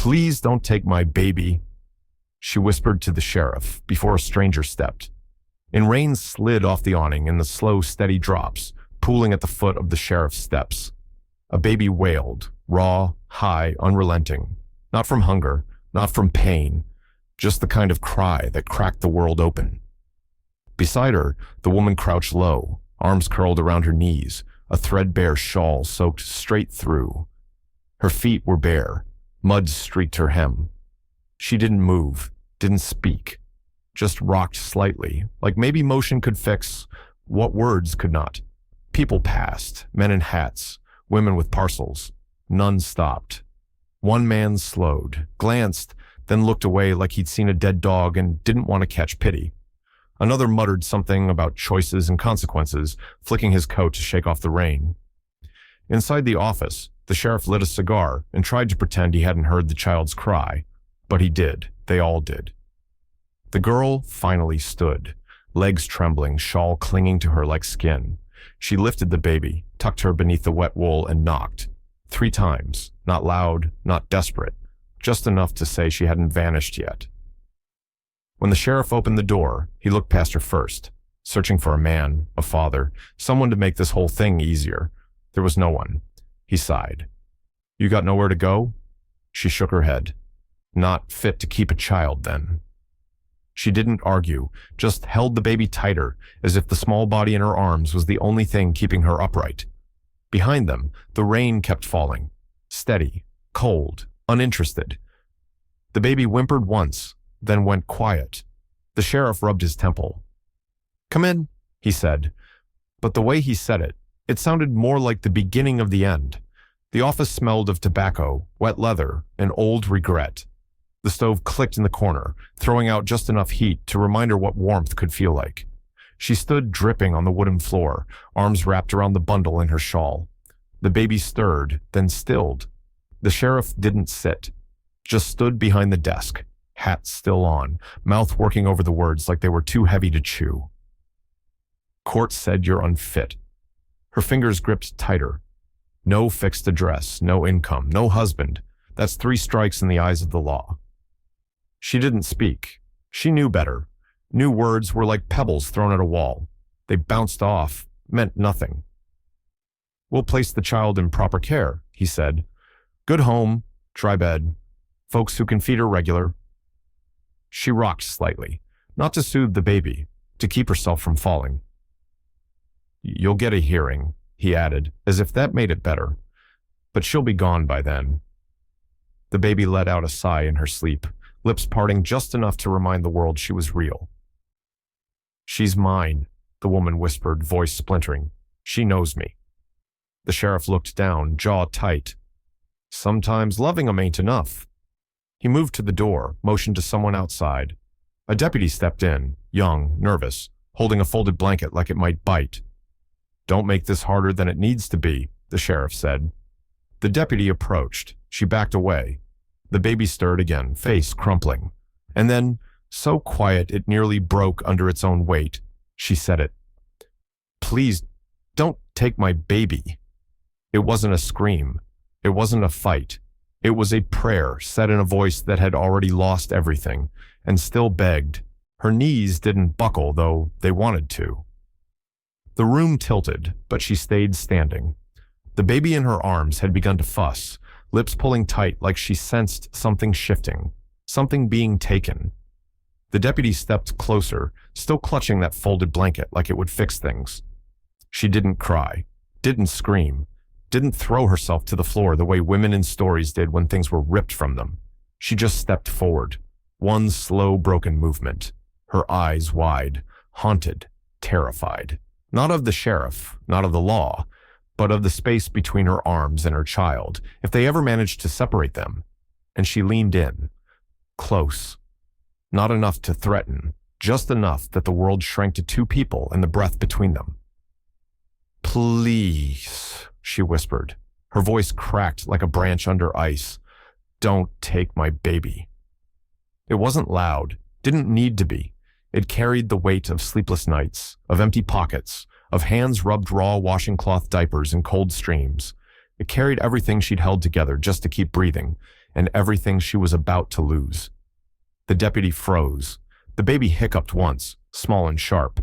Please don't take my baby, she whispered to the sheriff before a stranger stepped. And rain slid off the awning in the slow, steady drops, pooling at the foot of the sheriff's steps. A baby wailed, raw, high, unrelenting. Not from hunger, not from pain, just the kind of cry that cracked the world open. Beside her, the woman crouched low, arms curled around her knees, a threadbare shawl soaked straight through. Her feet were bare, mud streaked her hem. She didn't move, didn't speak, just rocked slightly, like maybe motion could fix what words could not. People passed, men in hats, women with parcels. None stopped. One man slowed, glanced, then looked away like he'd seen a dead dog and didn't want to catch pity. Another muttered something about choices and consequences, flicking his coat to shake off the rain. Inside the office, the sheriff lit a cigar and tried to pretend he hadn't heard the child's cry. But he did. They all did. The girl finally stood, legs trembling, shawl clinging to her like skin. She lifted the baby, tucked her beneath the wet wool, and knocked. 3 times, not loud, not desperate, just enough to say she hadn't vanished yet. When the sheriff opened the door, he looked past her first, searching for a man, a father, someone to make this whole thing easier. There was no one. He sighed. You got nowhere to go? She shook her head. Not fit to keep a child, then. She didn't argue, just held the baby tighter, as if the small body in her arms was the only thing keeping her upright. Behind them, the rain kept falling, steady, cold, uninterested. The baby whimpered once, then went quiet. The sheriff rubbed his temple. Come in, he said, but the way he said it, it sounded more like the beginning of the end. The office smelled of tobacco, wet leather, and old regret. The stove clicked in the corner, throwing out just enough heat to remind her what warmth could feel like. She stood dripping on the wooden floor, arms wrapped around the bundle in her shawl. The baby stirred, then stilled. The sheriff didn't sit, just stood behind the desk, hat still on, mouth working over the words like they were too heavy to chew. Court said you're unfit. Her fingers gripped tighter. No fixed address, no income, no husband. That's 3 strikes in the eyes of the law. She didn't speak. She knew better. New words were like pebbles thrown at a wall. They bounced off, meant nothing. We'll place the child in proper care, he said. Good home, dry bed, folks who can feed her regular. She rocked slightly, not to soothe the baby, to keep herself from falling. You'll get a hearing, he added, as if that made it better. But she'll be gone by then. The baby let out a sigh in her sleep, lips parting just enough to remind the world she was real. She's mine, the woman whispered, voice splintering. She knows me. The sheriff looked down, jaw tight. Sometimes loving 'em ain't enough. He moved to the door, motioned to someone outside. A deputy stepped in, young, nervous, holding a folded blanket like it might bite. Don't make this harder than it needs to be, the sheriff said. The deputy approached. She backed away. The baby stirred again, face crumpling. And then, so quiet it nearly broke under its own weight, she said it. Please, don't take my baby. It wasn't a scream. It wasn't a fight. It was a prayer said in a voice that had already lost everything, and still begged. Her knees didn't buckle, though they wanted to. The room tilted, but she stayed standing. The baby in her arms had begun to fuss, lips pulling tight like she sensed something shifting, something being taken. The deputy stepped closer, still clutching that folded blanket like it would fix things. She didn't cry, didn't scream, didn't throw herself to the floor the way women in stories did when things were ripped from them. She just stepped forward, one slow, broken movement, her eyes wide, haunted, terrified. Not of the sheriff, not of the law, but of the space between her arms and her child, if they ever managed to separate them. And she leaned in, close. Not enough to threaten, just enough that the world shrank to 2 people and the breath between them. Please, she whispered. Her voice cracked like a branch under ice. Don't take my baby. It wasn't loud, didn't need to be. It carried the weight of sleepless nights, of empty pockets, of hands rubbed raw washing cloth diapers in cold streams. It carried everything she'd held together just to keep breathing. and everything she was about to lose. The deputy froze. The baby hiccuped once, small and sharp.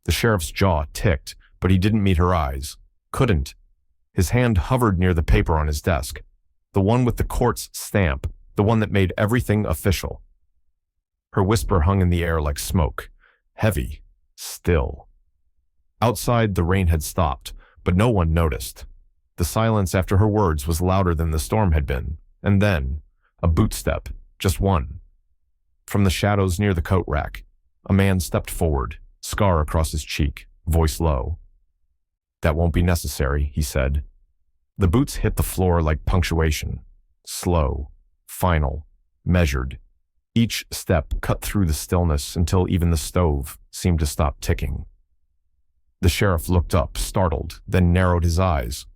The sheriff's jaw ticked, but he didn't meet her eyes. Couldn't. His hand hovered near the paper on his desk. The one with the court's stamp, the one that made everything official. Her whisper hung in the air like smoke. Heavy. Still. Outside, the rain had stopped, but no one noticed. The silence after her words was louder than the storm had been. And then, a boot step, just one. From the shadows near the coat rack, a man stepped forward, scar across his cheek, voice low. "That won't be necessary," he said. The boots hit the floor like punctuation. Slow, final, measured. Each step cut through the stillness until even the stove seemed to stop ticking. The sheriff looked up, startled, then narrowed his eyes.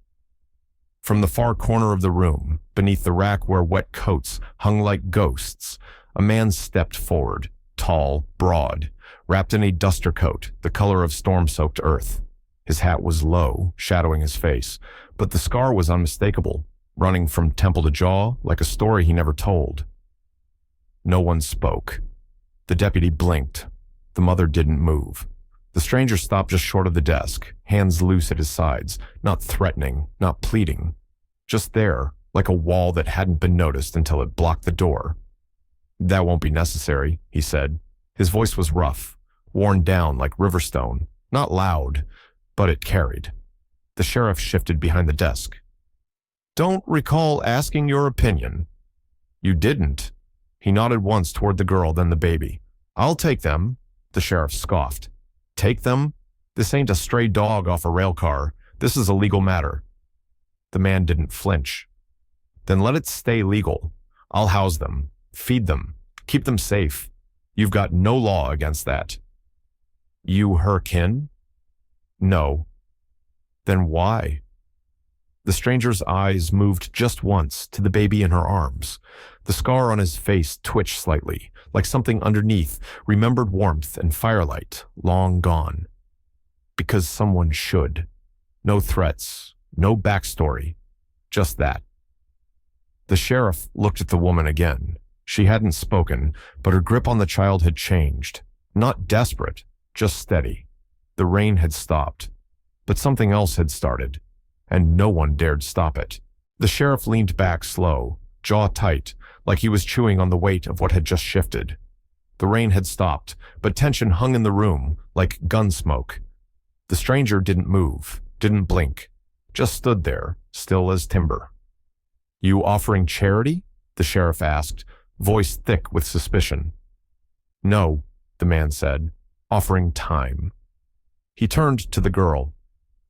From the far corner of the room, beneath the rack where wet coats hung like ghosts, a man stepped forward, tall, broad, wrapped in a duster coat, the color of storm-soaked earth. His hat was low, shadowing his face, but the scar was unmistakable, running from temple to jaw like a story he never told. No one spoke. The deputy blinked. The mother didn't move. The stranger stopped just short of the desk, hands loose at his sides, not threatening, not pleading. Just there, like a wall that hadn't been noticed until it blocked the door. "That won't be necessary," he said. His voice was rough, worn down like riverstone, not loud, but it carried. The sheriff shifted behind the desk. "Don't recall asking your opinion." "You didn't." He nodded once toward the girl, then the baby. "I'll take them," the sheriff scoffed. "Take them? This ain't a stray dog off a rail car. This is a legal matter." The man didn't flinch. "Then let it stay legal. I'll house them, feed them, keep them safe. You've got no law against that." "You her kin?" "No." "Then why?" The stranger's eyes moved just once to the baby in her arms. The scar on his face twitched slightly, like something underneath remembered warmth and firelight, long gone. Because someone should. No threats, no backstory, just that. The sheriff looked at the woman again. She hadn't spoken, but her grip on the child had changed. Not desperate, just steady. The rain had stopped, but something else had started, and no one dared stop it. The sheriff leaned back slow, jaw tight, like he was chewing on the weight of what had just shifted. The rain had stopped, but tension hung in the room like gun smoke. The stranger didn't move, didn't blink, just stood there, still as timber. "You offering charity?" the sheriff asked, voice thick with suspicion. "No," the man said, "offering time." He turned to the girl.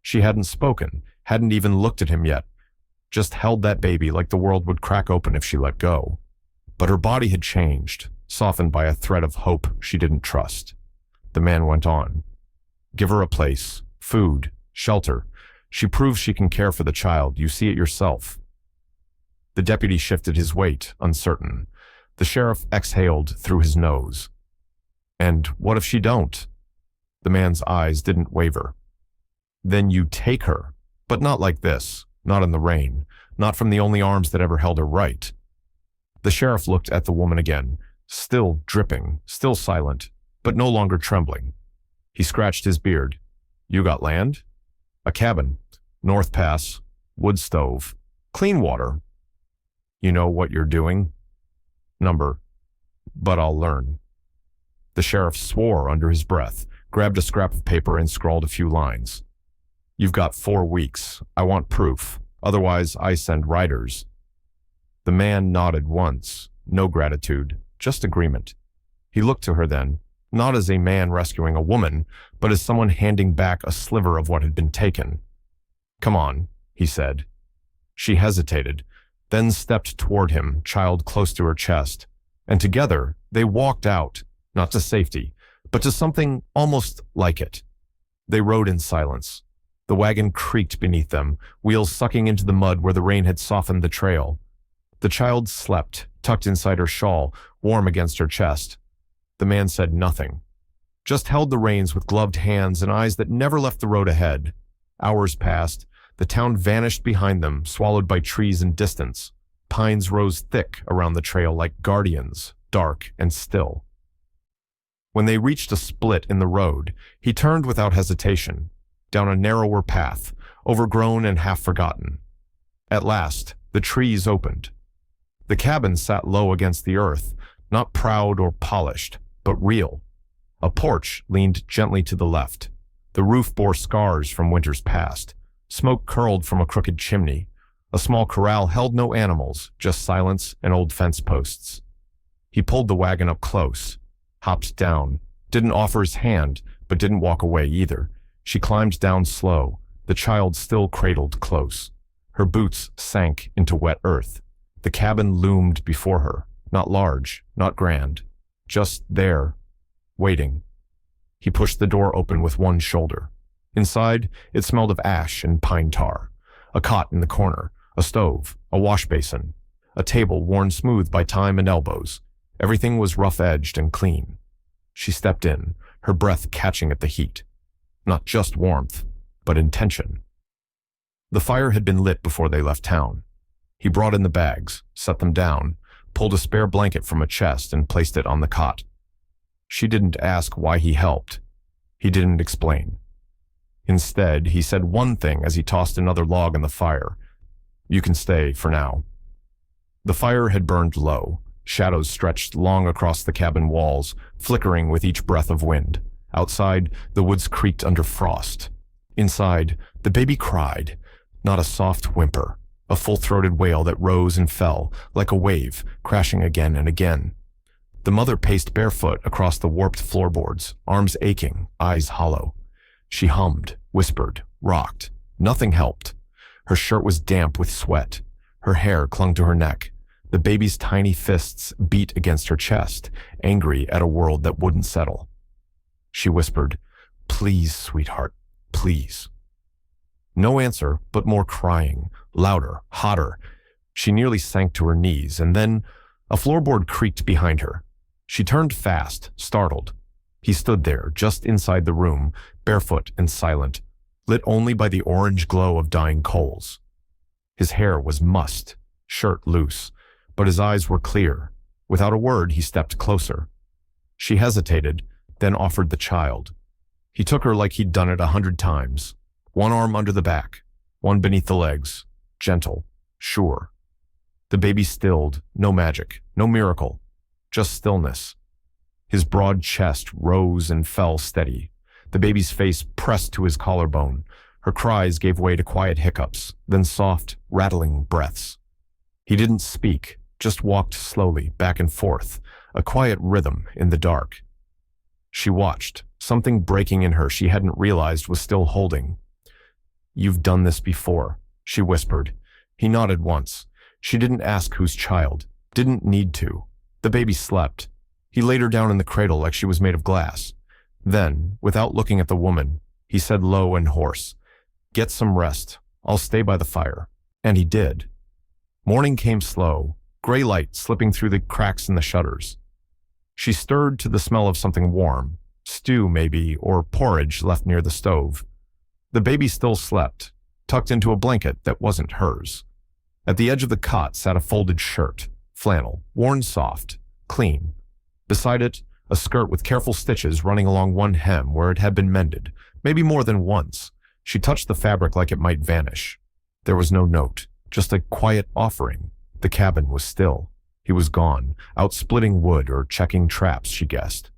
She hadn't spoken, hadn't even looked at him yet, just held that baby like the world would crack open if she let go. But her body had changed, softened by a thread of hope she didn't trust. The man went on. "Give her a place, food, shelter. She proves she can care for the child. You see it yourself." The deputy shifted his weight, uncertain. The sheriff exhaled through his nose. "And what if she don't?" The man's eyes didn't waver. "Then you take her, but not like this, not in the rain, not from the only arms that ever held her right." The sheriff looked at the woman again, still dripping, still silent, but no longer trembling. He scratched his beard. "You got land?" "A cabin, North Pass, wood stove, clean water." "You know what you're doing?" "Number, but I'll learn." The sheriff swore under his breath, grabbed a scrap of paper and scrawled a few lines. "You've got 4 weeks. I want proof. Otherwise, I send riders." The man nodded once, no gratitude, just agreement. He looked to her then, not as a man rescuing a woman, but as someone handing back a sliver of what had been taken. "Come on," he said. She hesitated, then stepped toward him, child close to her chest, and together they walked out, not to safety, but to something almost like it. They rode in silence. The wagon creaked beneath them, wheels sucking into the mud where the rain had softened the trail. The child slept, tucked inside her shawl, warm against her chest. The man said nothing, just held the reins with gloved hands and eyes that never left the road ahead. Hours passed. The town vanished behind them, swallowed by trees and distance. Pines rose thick around the trail like guardians, dark and still. When they reached a split in the road, he turned without hesitation, down a narrower path, overgrown and half forgotten. At last, the trees opened. The cabin sat low against the earth, not proud or polished, but real. A porch leaned gently to the left. The roof bore scars from winters past. Smoke curled from a crooked chimney. A small corral held no animals, just silence and old fence posts. He pulled the wagon up close, hopped down, didn't offer his hand, but didn't walk away either. She climbed down slow, the child still cradled close. Her boots sank into wet earth. The cabin loomed before her, not large, not grand, just there, waiting. He pushed the door open with one shoulder. Inside, it smelled of ash and pine tar. A cot in the corner, a stove, a wash basin, a table worn smooth by time and elbows. Everything was rough-edged and clean. She stepped in, her breath catching at the heat. Not just warmth, but intention. The fire had been lit before they left town. He brought in the bags, set them down, pulled a spare blanket from a chest and placed it on the cot. She didn't ask why he helped. He didn't explain. Instead, he said one thing as he tossed another log in the fire. "You can stay for now." The fire had burned low. Shadows stretched long across the cabin walls, flickering with each breath of wind. Outside, the woods creaked under frost. Inside, the baby cried, not a soft whimper, a full-throated wail that rose and fell, like a wave, crashing again and again. The mother paced barefoot across the warped floorboards, arms aching, eyes hollow. She hummed, whispered, rocked. Nothing helped. Her shirt was damp with sweat. Her hair clung to her neck. The baby's tiny fists beat against her chest, angry at a world that wouldn't settle. She whispered, "Please, sweetheart, please." No answer, but more crying, louder, hotter. She nearly sank to her knees, and then a floorboard creaked behind her. She turned fast, startled. He stood there, just inside the room, barefoot and silent, lit only by the orange glow of dying coals. His hair was mussed, shirt loose, but his eyes were clear. Without a word, he stepped closer. She hesitated, then offered the child. He took her like he'd done it 100 times. One arm under the back, one beneath the legs, gentle, sure. The baby stilled, no magic, no miracle, just stillness. His broad chest rose and fell steady. The baby's face pressed to his collarbone. Her cries gave way to quiet hiccups, then soft, rattling breaths. He didn't speak, just walked slowly back and forth, a quiet rhythm in the dark. She watched, something breaking in her she hadn't realized was still holding. "You've done this before," she whispered. He nodded once. She didn't ask whose child, didn't need to. The baby slept. He laid her down in the cradle like she was made of glass. Then, without looking at the woman, he said low and hoarse, "Get some rest. I'll stay by the fire." And he did. Morning came slow, gray light slipping through the cracks in the shutters. She stirred to the smell of something warm, stew maybe, or porridge left near the stove. The baby still slept, tucked into a blanket that wasn't hers. At the edge of the cot sat a folded shirt, flannel, worn soft, clean. Beside it, a skirt with careful stitches running along one hem where it had been mended, maybe more than once. She touched the fabric like it might vanish. There was no note, just a quiet offering. The cabin was still. He was gone, out splitting wood or checking traps, she guessed.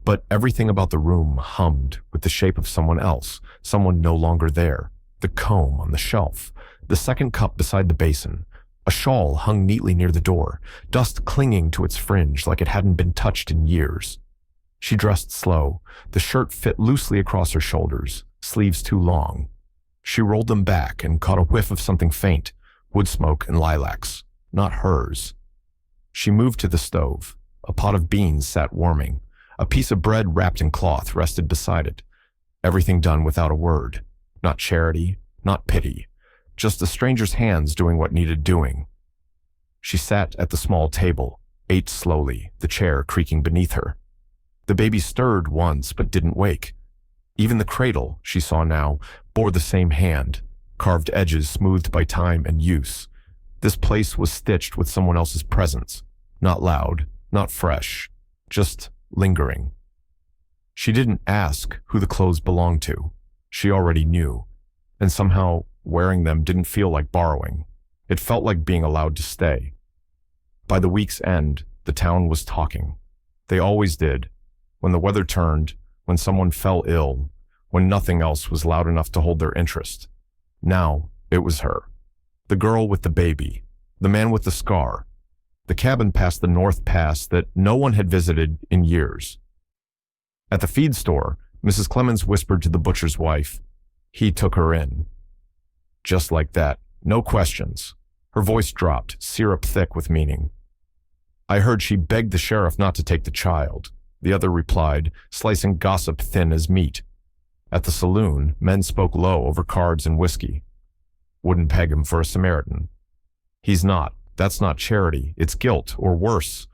But everything about the room hummed with the shape of someone else, someone no longer there. The comb on the shelf, the second cup beside the basin. A shawl hung neatly near the door, dust clinging to its fringe like it hadn't been touched in years. She dressed slow. The shirt fit loosely across her shoulders, sleeves too long. She rolled them back and caught a whiff of something faint, wood smoke and lilacs, not hers. She moved to the stove. A pot of beans sat warming. A piece of bread wrapped in cloth rested beside it. Everything done without a word. Not charity, not pity. Just a stranger's hands doing what needed doing. She sat at the small table, ate slowly, the chair creaking beneath her. The baby stirred once but didn't wake. Even the cradle, she saw now, bore the same hand, carved edges smoothed by time and use. This place was stitched with someone else's presence. Not loud, not fresh, just lingering. She didn't ask who the clothes belonged to. She already knew. And somehow, wearing them didn't feel like borrowing. It felt like being allowed to stay. By the week's end, the town was talking. They always did. When the weather turned, when someone fell ill, when nothing else was loud enough to hold their interest. Now, it was her. The girl with the baby. The man with the scar. The cabin past the North Pass that no one had visited in years. At the feed store, Mrs. Clemens whispered to the butcher's wife. He took her in. Just like that, no questions. Her voice dropped, syrup thick with meaning. I heard she begged the sheriff not to take the child. The other replied, slicing gossip thin as meat. At the saloon, men spoke low over cards and whiskey. Wouldn't peg him for a Samaritan. He's not. That's not charity. It's guilt, or worse.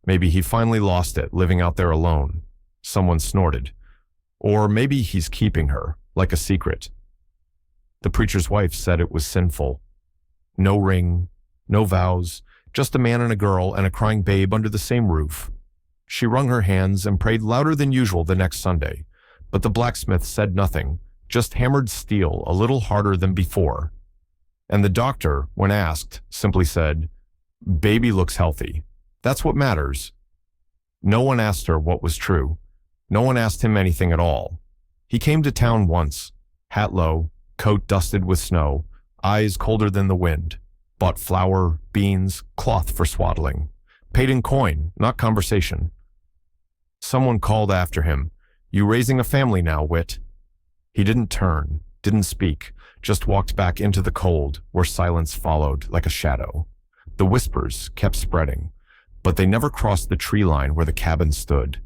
Maybe he finally lost it, living out there alone. Someone snorted. Or maybe he's keeping her, like a secret. The preacher's wife said it was sinful. No ring, no vows, just a man and a girl and a crying babe under the same roof. She wrung her hands and prayed louder than usual the next Sunday, but the blacksmith said nothing, just hammered steel a little harder than before. And the doctor, when asked, simply said, "Baby looks healthy. That's what matters." No one asked her what was true. No one asked him anything at all. He came to town once, hat low, coat dusted with snow, eyes colder than the wind, bought flour, beans, cloth for swaddling, paid in coin, not conversation. Someone called after him, "You raising a family now, Wit?" He didn't turn, didn't speak, just walked back into the cold, where silence followed like a shadow. The whispers kept spreading, but they never crossed the tree line where the cabin stood.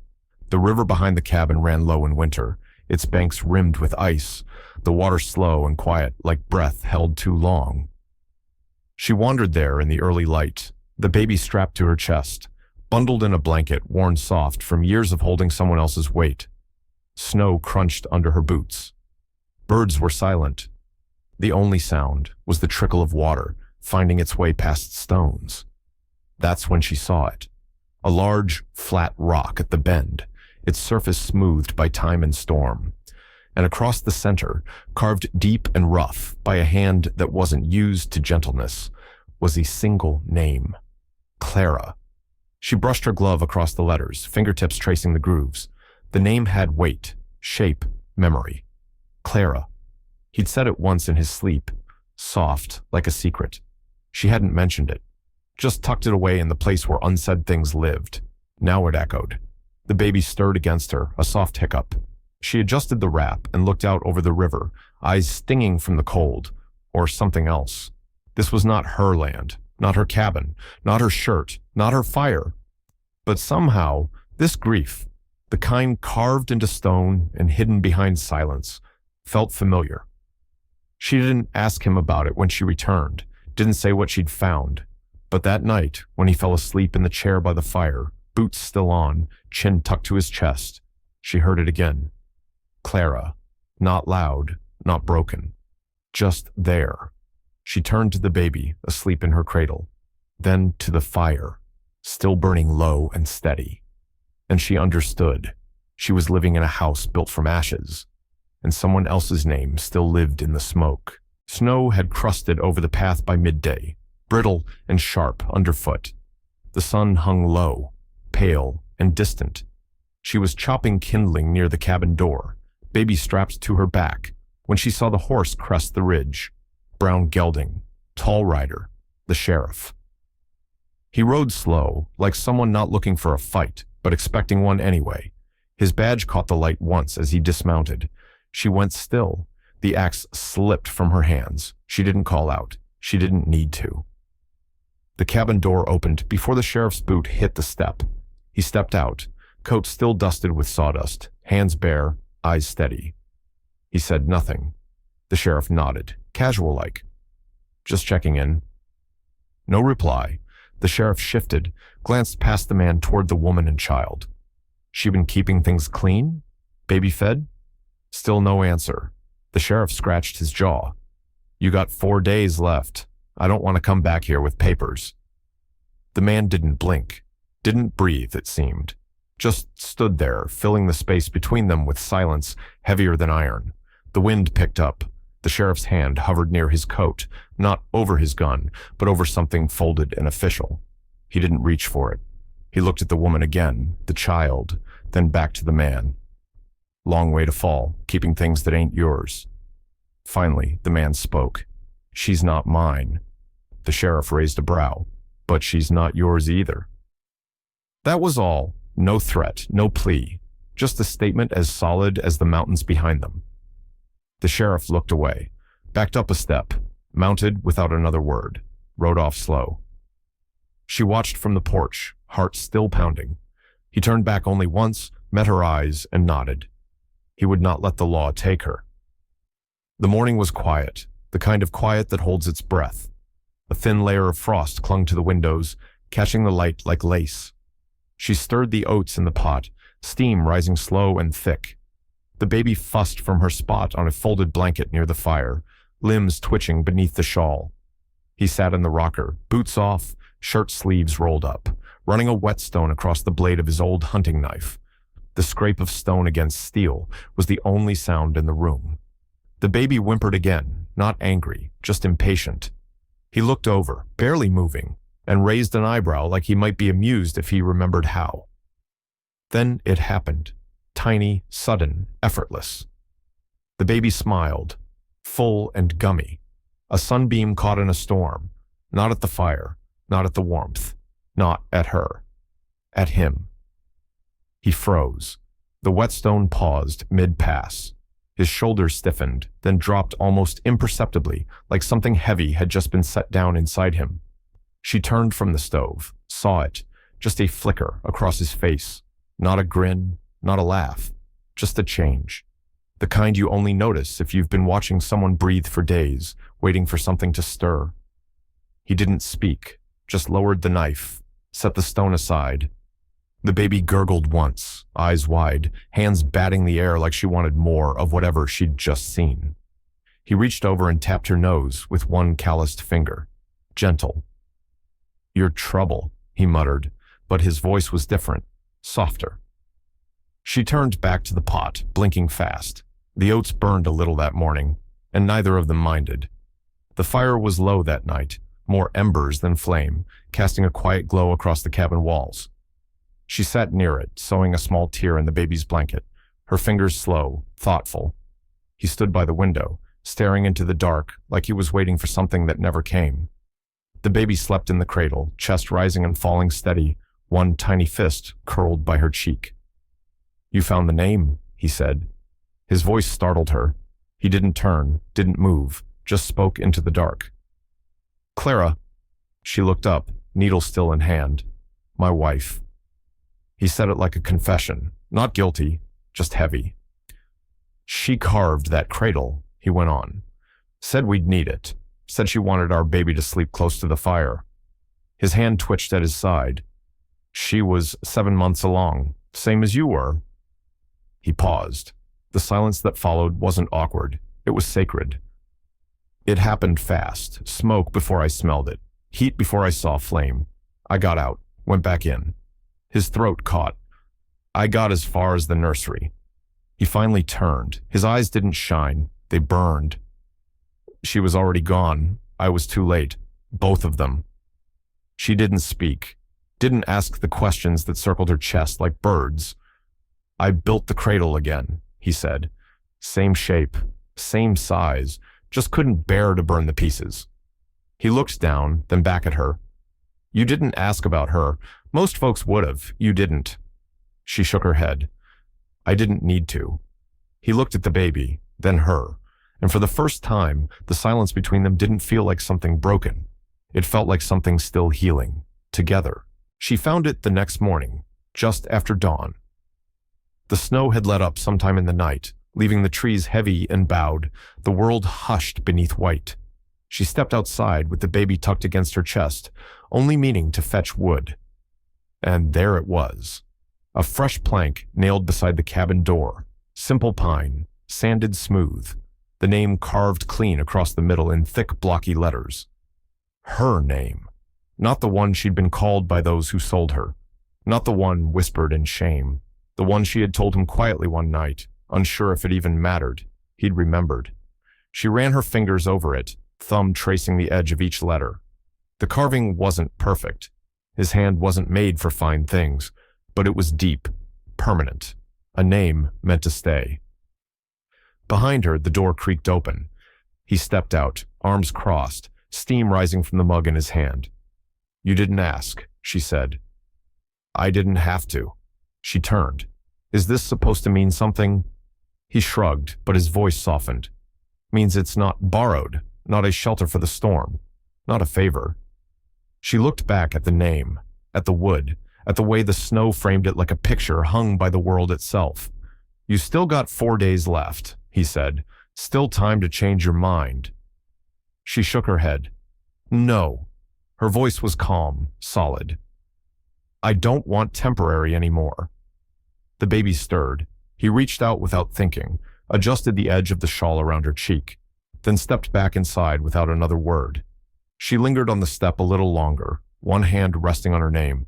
The river behind the cabin ran low in winter, its banks rimmed with ice, the water slow and quiet like breath held too long. She wandered there in the early light, the baby strapped to her chest, bundled in a blanket worn soft from years of holding someone else's weight. Snow crunched under her boots. Birds were silent. The only sound was the trickle of water finding its way past stones. That's when she saw it. A large, flat rock at the bend, its surface smoothed by time and storm. And across the center, carved deep and rough by a hand that wasn't used to gentleness, was a single name. Clara. She brushed her glove across the letters, fingertips tracing the grooves. The name had weight, shape, memory. Clara. He'd said it once in his sleep, soft, like a secret. She hadn't mentioned it, just tucked it away in the place where unsaid things lived. Now it echoed. The baby stirred against her, a soft hiccup. She adjusted the wrap and looked out over the river, eyes stinging from the cold, or something else. This was not her land, not her cabin, not her shirt, not her fire. But somehow, this grief, the kind carved into stone and hidden behind silence, felt familiar. She didn't ask him about it when she returned, didn't say what she'd found. But that night, when he fell asleep in the chair by the fire, boots still on, chin tucked to his chest, she heard it again. Clara. Not loud, not broken. Just there. She turned to the baby, asleep in her cradle. Then to the fire, still burning low and steady. And she understood. She was living in a house built from ashes, and someone else's name still lived in the smoke. Snow had crusted over the path by midday, brittle and sharp underfoot. The sun hung low, pale and distant. She was chopping kindling near the cabin door, baby strapped to her back, when she saw the horse crest the ridge. Brown gelding, tall rider, the sheriff. He rode slow, like someone not looking for a fight, but expecting one anyway. His badge caught the light once as he dismounted. She went still. The axe slipped from her hands. She didn't call out. She didn't need to. The cabin door opened before the sheriff's boot hit the step. He stepped out, coat still dusted with sawdust, hands bare, eyes steady. He said nothing. The sheriff nodded, casual-like. Just checking in. No reply. The sheriff shifted, glanced past the man toward the woman and child. She been keeping things clean? Baby fed? Still no answer. The sheriff scratched his jaw. You got 4 days left. I don't want to come back here with papers." The man didn't blink, didn't breathe, it seemed. Just stood there, filling the space between them with silence heavier than iron. The wind picked up. The sheriff's hand hovered near his coat, not over his gun, but over something folded and official. He didn't reach for it. He looked at the woman again, the child, then back to the man. "Long way to fall, keeping things that ain't yours." Finally, the man spoke. "She's not mine." The sheriff raised a brow. "But she's not yours either." That was all. No threat, no plea. Just a statement as solid as the mountains behind them. The sheriff looked away, backed up a step, mounted without another word, rode off slow. She watched from the porch, heart still pounding. He turned back only once, met her eyes, and nodded. He would not let the law take her. The morning was quiet, the kind of quiet that holds its breath. A thin layer of frost clung to the windows, catching the light like lace. She stirred the oats in the pot, steam rising slow and thick. The baby fussed from her spot on a folded blanket near the fire, limbs twitching beneath the shawl. He sat in the rocker, boots off, shirt sleeves rolled up, running a whetstone across the blade of his old hunting knife. The scrape of stone against steel was the only sound in the room. The baby whimpered again, not angry, just impatient. He looked over, barely moving, and raised an eyebrow like he might be amused if he remembered how. Then it happened, tiny, sudden, effortless. The baby smiled, full and gummy, a sunbeam caught in a storm, not at the fire, not at the warmth, not at her, at him. He froze. The whetstone paused mid-pass. His shoulders stiffened, then dropped almost imperceptibly, like something heavy had just been set down inside him. She turned from the stove, saw it, just a flicker across his face. Not a grin, not a laugh, just a change. The kind you only notice if you've been watching someone breathe for days, waiting for something to stir. He didn't speak, just lowered the knife, set the stone aside. The baby gurgled once, eyes wide, hands batting the air like she wanted more of whatever she'd just seen. He reached over and tapped her nose with one calloused finger. Gentle. "You're trouble," he muttered, but his voice was different, softer. She turned back to the pot, blinking fast. The oats burned a little that morning, and neither of them minded. The fire was low that night, more embers than flame, casting a quiet glow across the cabin walls. She sat near it, sewing a small tear in the baby's blanket, her fingers slow, thoughtful. He stood by the window, staring into the dark like he was waiting for something that never came. The baby slept in the cradle, chest rising and falling steady, one tiny fist curled by her cheek. "You found the name," he said. His voice startled her. He didn't turn, didn't move, just spoke into the dark. "Clara." She looked up, needle still in hand. "My wife." He said it like a confession, not guilty, just heavy. "She carved that cradle," he went on. "Said we'd need it. Said she wanted our baby to sleep close to the fire." His hand twitched at his side. "She was 7 months along, same as you were." He paused. The silence that followed wasn't awkward. It was sacred. "It happened fast, smoke before I smelled it, heat before I saw flame. I got out, went back in." His throat caught. "I got as far as the nursery." He finally turned. His eyes didn't shine. They burned. "She was already gone. I was too late. Both of them." She didn't speak. Didn't ask the questions that circled her chest like birds. "I built the cradle again," he said. "Same shape, same size, just couldn't bear to burn the pieces." He looked down, then back at her. "You didn't ask about her. Most folks would have. You didn't." She shook her head. "I didn't need to." He looked at the baby, then her, and for the first time, the silence between them didn't feel like something broken. It felt like something still healing, together. She found it the next morning, just after dawn. The snow had let up sometime in the night, leaving the trees heavy and bowed, the world hushed beneath white. She stepped outside with the baby tucked against her chest, only meaning to fetch wood. And there it was. A fresh plank nailed beside the cabin door. Simple pine, sanded smooth. The name carved clean across the middle in thick, blocky letters. Her name. Not the one she'd been called by those who sold her. Not the one whispered in shame. The one she had told him quietly one night, unsure if it even mattered. He'd remembered. She ran her fingers over it, thumb tracing the edge of each letter. The carving wasn't perfect. His hand wasn't made for fine things, but it was deep, permanent. A name meant to stay. Behind her, the door creaked open. He stepped out, arms crossed, steam rising from the mug in his hand. "You didn't ask," she said. "I didn't have to." She turned. "Is this supposed to mean something?" He shrugged, but his voice softened. "Means it's not borrowed, not a shelter for the storm, not a favor." She looked back at the name, at the wood, at the way the snow framed it like a picture hung by the world itself. "You still got 4 days left," he said. "Still time to change your mind." She shook her head. "No." Her voice was calm, solid. "I don't want temporary anymore." The baby stirred. He reached out without thinking, adjusted the edge of the shawl around her cheek, then stepped back inside without another word. She lingered on the step a little longer, one hand resting on her name.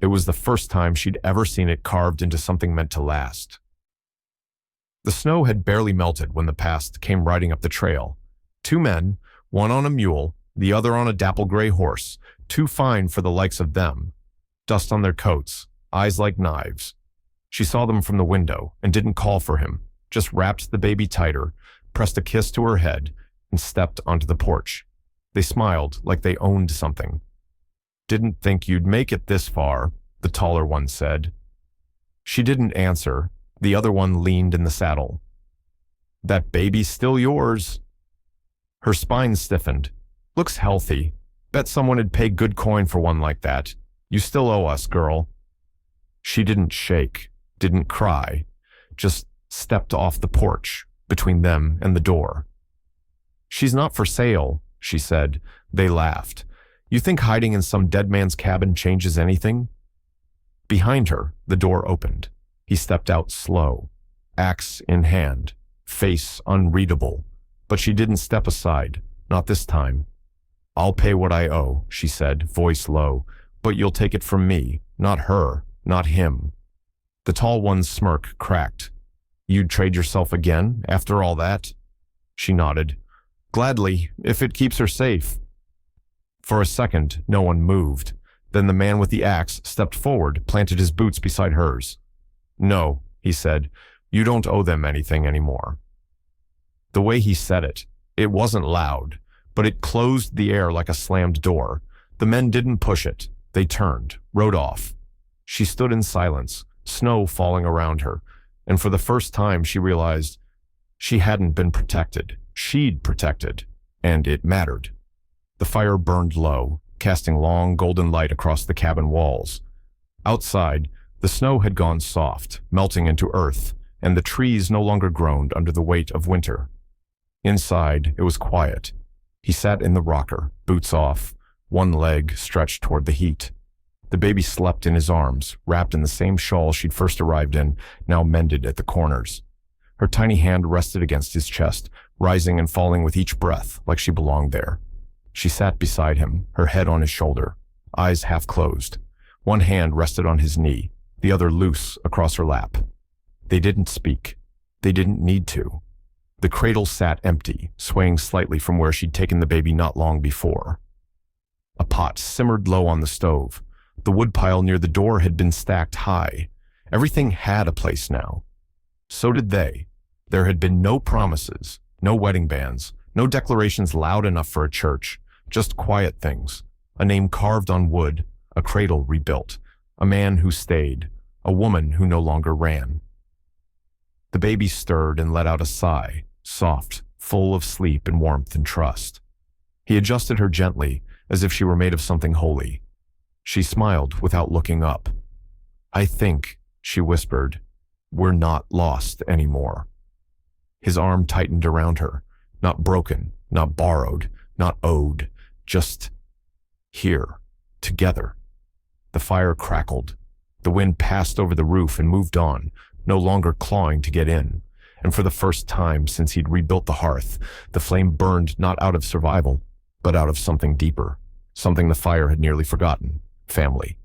It was the first time she'd ever seen it carved into something meant to last. The snow had barely melted when the past came riding up the trail. 2 men, one on a mule, the other on a dapple gray horse, too fine for the likes of them. Dust on their coats, eyes like knives. She saw them from the window and didn't call for him, just wrapped the baby tighter, pressed a kiss to her head, and stepped onto the porch. They smiled like they owned something. "Didn't think you'd make it this far," the taller one said. She didn't answer. The other one leaned in the saddle. "That baby's still yours." Her spine stiffened. "Looks healthy. Bet someone'd pay good coin for one like that. You still owe us, girl." She didn't shake, didn't cry, just stepped off the porch, between them and the door. "She's not for sale," she said. They laughed. "You think hiding in some dead man's cabin changes anything?" Behind her, the door opened. He stepped out slow, axe in hand, face unreadable, but she didn't step aside, not this time. "I'll pay what I owe," she said, voice low, "but you'll take it from me, not her, not him." The tall one's smirk cracked. "You'd trade yourself again, after all that?" She nodded. "Gladly, if it keeps her safe." For a second, no one moved. Then the man with the axe stepped forward, planted his boots beside hers. "No," he said, "you don't owe them anything anymore." The way he said it, it wasn't loud, but it closed the air like a slammed door. The men didn't push it. They turned, rode off. She stood in silence, snow falling around her, and for the first time she realized she hadn't been protected. She'd protected, and it mattered. The fire burned low, casting long golden light across the cabin walls. Outside, the snow had gone soft, melting into earth, and the trees no longer groaned under the weight of winter. Inside, it was quiet. He sat in the rocker, boots off, one leg stretched toward the heat. The baby slept in his arms, wrapped in the same shawl she'd first arrived in, now mended at the corners. Her tiny hand rested against his chest, rising and falling with each breath, like she belonged there. She sat beside him, her head on his shoulder, eyes half closed. One hand rested on his knee, the other loose across her lap. They didn't speak. They didn't need to. The cradle sat empty, swaying slightly from where she'd taken the baby not long before. A pot simmered low on the stove. The woodpile near the door had been stacked high. Everything had a place now. So did they. There had been no promises, no wedding bands, no declarations loud enough for a church, just quiet things. A name carved on wood, a cradle rebuilt, a man who stayed, a woman who no longer ran. The baby stirred and let out a sigh, soft, full of sleep and warmth and trust. He adjusted her gently, as if she were made of something holy. She smiled without looking up. "I think," she whispered, "we're not lost anymore." His arm tightened around her, not broken, not borrowed, not owed, just here, together. The fire crackled. The wind passed over the roof and moved on, no longer clawing to get in. And for the first time since he'd rebuilt the hearth, the flame burned not out of survival, but out of something deeper. something the fire had nearly forgotten: family.